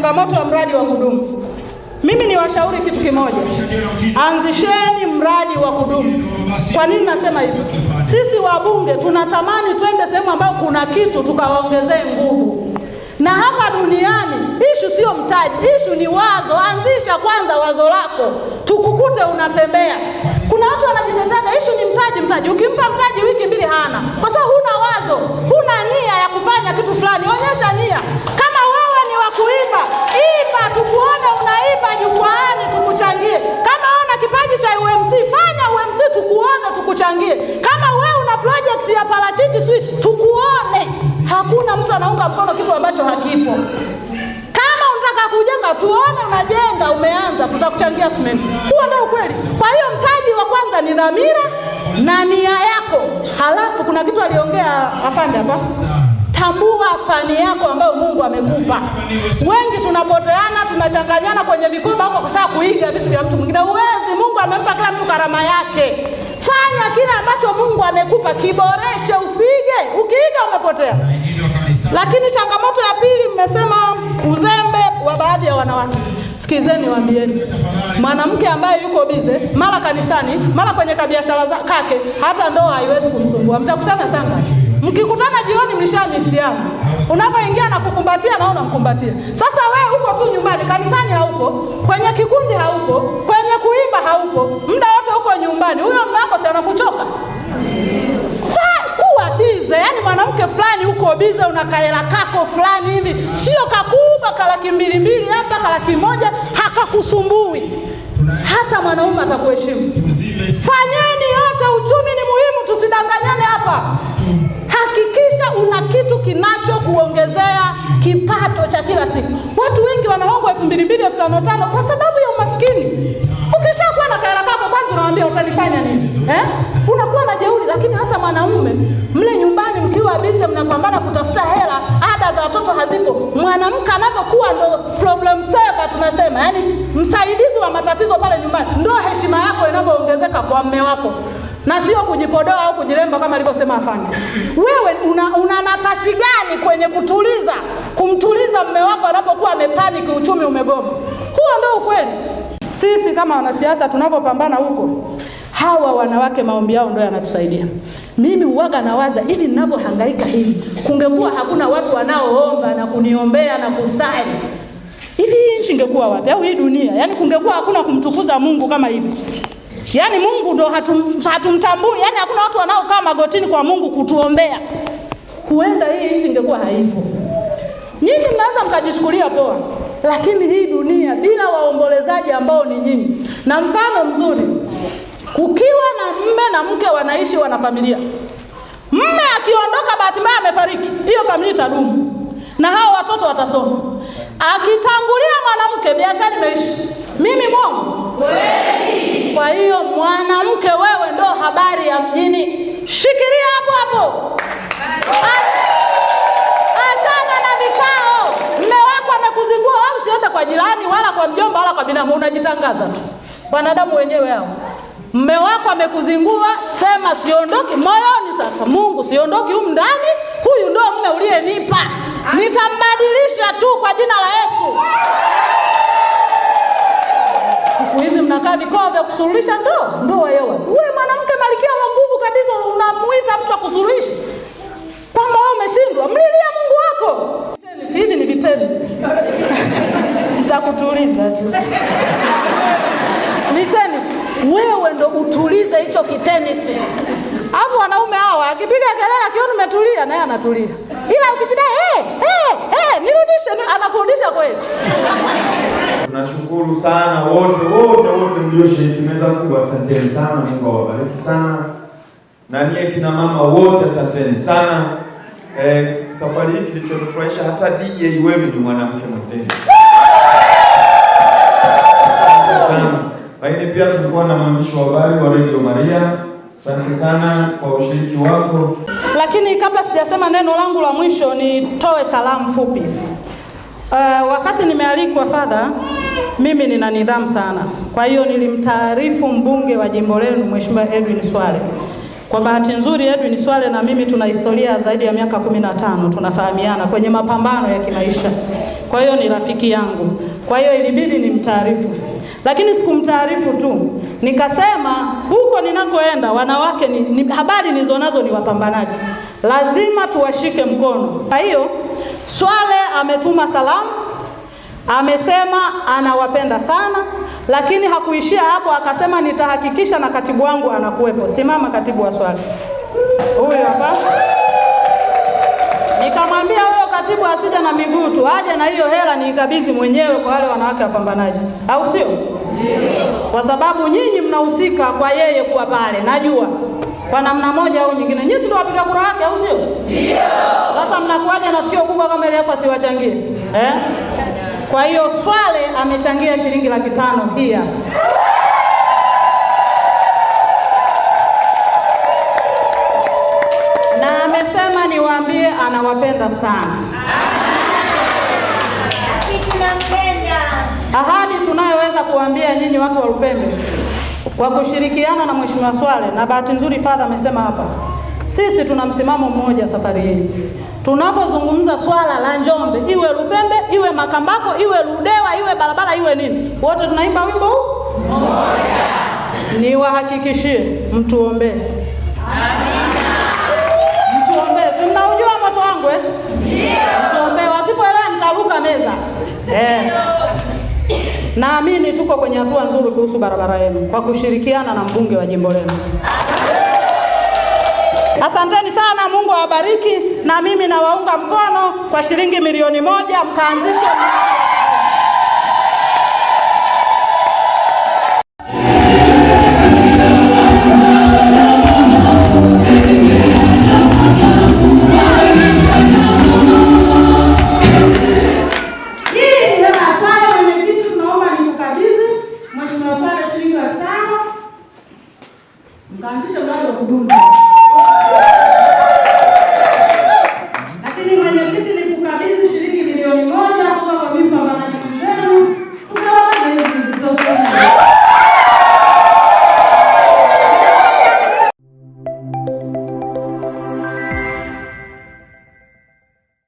changamoto ya mradi wa kudumu. Mimi ni washauri kitu kimoja, anzisheni mradi wa kudumu. Kwa nini nasema hivi? Sisi wabunge tunatamani twende sehemu ambayo kuna kitu tukawaongezee nguvu. Na hapa duniani issue sio mtaji, issue ni wazo. Anzisha kwanza wazo lako, tukukute unatembea. Kuna watu wanajitetea issue ni mtaji. Ukimpa mtaji wiki mbili hana, kwa sababu huna wazo, huna nia ya kufanya kitu fulani. Onyesha nia. Kama wewe ni wa kuimba, imba tukuone unaimba jukwaani, tukuchangie. Kama una kipaji cha UMC, fanya UMC tukuone, tukuchangie. Kama wewe una project ya parachichi tukuone. Hakuna mtu anaunga mkono kitu ambacho hakipo. Kama unataka kujenga, tuone unajenga, umeanza, tutakuchangia simenti. Huo ndio ukweli. Kwa hiyo mtaji wa kwanza ni dhamira na nia yako. Halafu kuna kitu aliongea afande hapa. Tambua fani yako ambayo Mungu amekupa. Wengi tunapoteana, tunachanganyana kwenye vikoba huko kwa sababu kuiga vitu vya mtu mwingine. Uwezi, Mungu amempa kila mtu karama yake. Fanya kile ambacho Mungu amekupa, kiboreshe, usige. Ukiiga umepotea. Lakini changamoto ya pili, mmesema uzembe wa baadhi ya wanawake. Sikizeni waambieni. Mwanamke ambaye yuko bize, mara kanisani, mara kwenye kabiashara kake, hata ndoa haiwezi kumsumbua. Mtakutana sana. Mkikutana jioni mlishamisiana. Unapoingia na kukumbatia na unamkumbatia. Sasa wewe uko tu nyumbani, kanisani haupo, kwenye kikundi haupo, kwenye kuimba haupo, muda wote uko nyumbani. Huyo mume wako si anakuchoka? Kuwa bize, yani mwanamke fulani uko bize, unakaela kako fulani hivi, sio kakubwa kalaki 2 hapa kalaki 1 hakakusumbui. Hata mwanaume atakuheshimu. Fanyeni yote, uchumi ni muhimu, tusidanganyane hapa. Hakikisha una kitu kinacho kuongezea kipato cha kila siku. Watu wengi wanaongwa 2,200, 5,500 kwa sababu ya umaskini. Ukishakuwa na kaela kako, kwanza unawaambia utanifanya nini? Unakuwa na jeuri. Lakini hata mwanaume mle nyumbani mkiwa bize mnapambana kutafuta hela, ada za watoto hazipo. Mwanamke anapokuwa ndo problem saver tunasema, yani msaidizi wa matatizo pale nyumbani, ndo heshima yako inapoongezeka kwa mume wako. Na sio kujipodoa au kujilemba kama alivyosema afanye. Wewe una nafasi gani kwenye kumtuliza mume wako anapokuwa amepaniki, uchumi umegoma? Huo ndio ukweli. Sisi kama wanasiasa tunapopambana huko, hawa wanawake maombi yao ndio yanatusaidia. Mimi huaga nawaza hivi ninavyohangaika hivi, kungekuwa hakuna watu wanaoomba na kuniombea na kusali, hivi hii nchi ingekuwa wapi? Au hii dunia? Yaani kungekuwa hakuna kumtukuza Mungu kama hivi. Yaani Mungu ndo hatumtambui, yaani hakuna watu wanaokaa magotini kwa Mungu kutuombea. Huenda hii nchi ingekuwa haipo. Nyinyi mnaweza mkajichukulia poa, lakini hii dunia bila waombolezaji ambao ni nyinyi. Na mfano mzuri, kukiwa na mume na mke wanaishi, wana familia. Mume akiondoka bahati mbaya amefariki, hiyo familia itadumu. Na hao watoto watasoma. Akitangulia mwanamke, biashara imeishi. Mimi mwongo? Kweli. Kwa hiyo mwanamke, wewe ndo habari ya mjini. Shikilia hapo hapo. Achana na vikao. Mume wako amekuzingua, au usiende kwa jirani wala kwa mjomba wala kwa binamu, unajitangaza tu. Wanadamu wenyewe hao. Mume wako amekuzingua, sema siondoki moyoni. Sasa Mungu, siondoki humu ndani, huyu ndo mume uliyenipa. Nitambadilisha tu kwa jina la Yesu. Siku hizi mnakaa vikao vya kusuluhisha ndoa yewe. Wewe mwanamke malkia wa nguvu kabisa, unamuita mtu akusuluhishe. Kama wewe umeshindwa, mlilia Mungu wako. Hivi ni vitendo. Nitakutuliza tu. Vitendo. Wewe ndo utulize hicho kitenisi. Hapo wanaume hawa akipiga kelele akiona umetulia, naye anatulia. Ila ukijidai nirudishe, anakurudisha kweli. Tunashukuru sana wote mlioshiriki meza kubwa, asanteni sana, Mungu awabariki sana. Na niye kina mama wote asanteni sana. Safari hii kilichotufurahisha, hata DJ wenu ni mwanamke mwenzetu. Sana. Lakini pia tulikuwa na mwandishi wa habari wa Radio Maria. Asante sana kwa ushiriki wako. Lakini kabla sijasema neno langu la mwisho, nitoe salamu fupi. Wakati nimealikwa Father, mimi nina nidhamu sana. Kwa hiyo nilimtaarifu mbunge wa jimbo lenu Mheshimiwa Edwin Swale Kwa bahati nzuri Edwin Swale na mimi tuna historia zaidi ya miaka 15, tunafahamiana kwenye mapambano ya kimaisha. Kwa hiyo ni rafiki yangu. Kwa hiyo ilibidi nimtaarifu. Lakini sikumtaarifu tu. Nikasema huko ninakoenda wanawake habari nilizonazo ni wapambanaji. Lazima tuwashike mkono. Kwa hiyo Swale ametuma salamu. Amesema anawapenda sana, lakini hakuishia hapo, akasema nitahakikisha na katibu wangu anakuwepo. Simama katibu wa Swale. Huyu hapa. Nikamwambia huyo katibu asije na miguu tu, aje na hiyo hela niikabidhi mwenyewe kwa wale wanawake wapambanaji. Au sio? Kwa sababu nyinyi mnahusika kwa yeye kuwa pale. Najua. Kwa namna moja au nyingine. Nyinyi ndio wapiga kura wake, au sio? Ndio. Sasa mnakuaje na tukio kubwa kama ile hapa siwachangie? Kwa hiyo Swale amechangia shilingi 500 pia. Na amesema niwaambie anawapenda sana. Ahadi tunayoweza kuambia nyinyi watu wa Lupembe kwa kushirikiana na Mheshimiwa Swale, na bahati nzuri Father amesema hapa, sisi tuna msimamo mmoja safari hii. Tunapozungumza swala la Njombe, iwe Lupembe, iwe Makambako, iwe Ludewa, iwe barabara, iwe nini, wote tunaimba wimbo huu mmoja. Niwahakikishie mtuombee. Amina. Mtuombee. Si mnaujua moto wangu Ndio. Mtuombee, wasipoelewa mtaruka meza. Naamini tuko kwenye hatua nzuri kuhusu barabara yenu kwa kushirikiana na mbunge wa jimbo lenu. Asanteni sana, Mungu awabariki, na mimi nawaunga mkono kwa shilingi 1,000,000 mkaanzishe